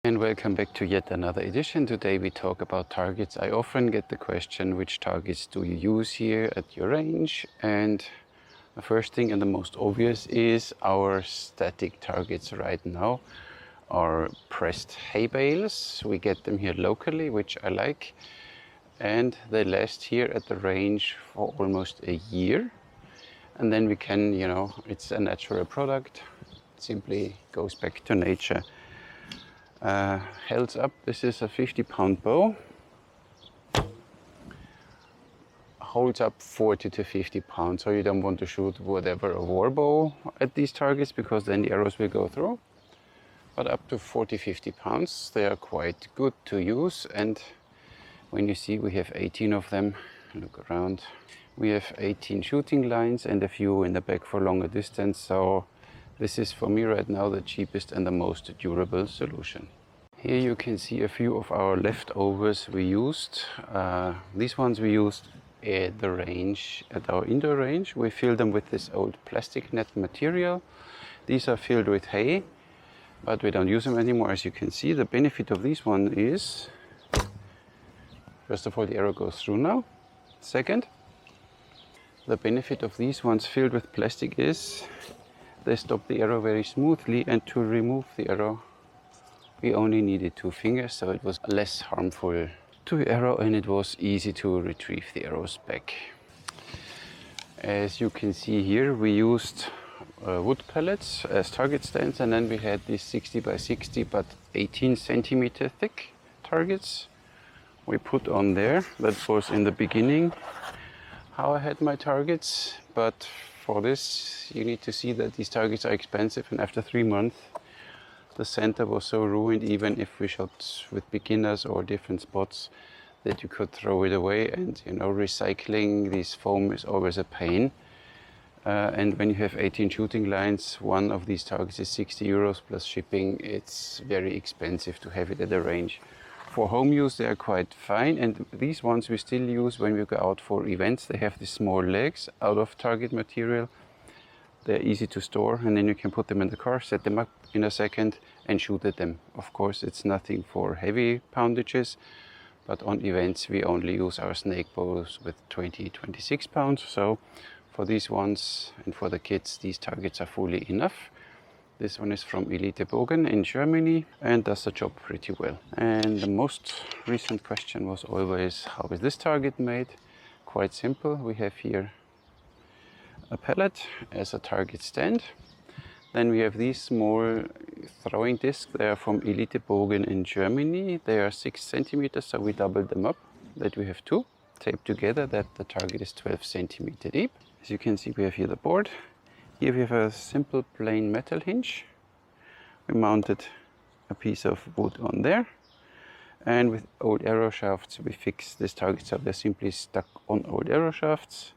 And welcome back to yet another edition. Today we talk about targets. I often get the question, which targets do you use here at your range? And the first thing and the most obvious is our static targets right now are pressed hay bales. We get them here locally, which I like. And they last here at the range for almost a year. And then we can, it's a natural product. It simply goes back to nature. Held up, this is a 50-pound bow. Holds up 40 to 50 pounds, so you don't want to shoot whatever a war bow at these targets because then the arrows will go through. But up to 40-50 pounds, they are quite good to use. And when you see we have 18 of them, look around. We have 18 shooting lines and a few in the back for longer distance. So this is for me right now the cheapest and the most durable solution. Here you can see a few of our leftovers we used. These ones we used at the range, at our indoor range. We filled them with this old plastic net material. These are filled with hay, but we don't use them anymore. As you can see, the benefit of this one is, first of all, the arrow goes through now. Second, the benefit of these ones filled with plastic is they stop the arrow very smoothly, and to remove the arrow we only needed 2 fingers, so it was less harmful to the arrow and it was easy to retrieve the arrows back. As you can see here, we used wood pellets as target stands, and then we had these 60 by 60 but 18 centimeter thick targets we put on there. That was in the beginning how I had my targets, but for this you need to see that these targets are expensive, and after 3 months the center was so ruined, even if we shot with beginners or different spots, that you could throw it away. And recycling this foam is always a pain. And when you have 18 shooting lines, one of these targets is 60 euros plus shipping. It's very expensive to have it at the range. For home use they are quite fine, and these ones we still use when we go out for events. They have these small legs out of target material. They're easy to store, and then you can put them in the car, set them up in a second and shoot at them. Of course, it's nothing for heavy poundages, but on events we only use our snake bows with 20-26 pounds. So for these ones and for the kids, these targets are fully enough. This one is from Elite Bogen in Germany and does the job pretty well. And the most recent question was always, how is this target made? Quite simple. We have here a pellet as a target stand. Then we have these small throwing discs. They are from Elite Bogen in Germany. They are 6 centimeters, so we doubled them up, that we have 2 taped together, that the target is 12 centimeter deep. As you can see, we have here the board. Here we have a simple plain metal hinge. We mounted a piece of wood on there, and with old arrow shafts we fix this target, so they're simply stuck on old arrow shafts.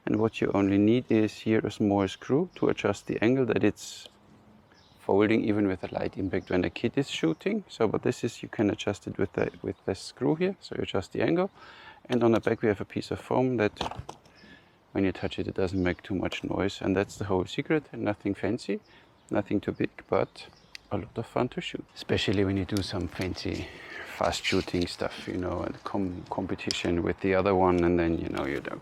And what you only need is here a small screw to adjust the angle, that it's folding even with a light impact when the kid is shooting. So, but this is, you can adjust it with the screw here, so you adjust the angle. And on the back we have a piece of foam that when you touch it, it doesn't make too much noise. And that's the whole secret. Nothing fancy, nothing too big, but a lot of fun to shoot. Especially when you do some fancy fast shooting stuff, and competition with the other one, and then you don't.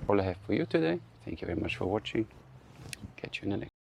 All I have for you today. Thank you very much for watching. Catch you in the next.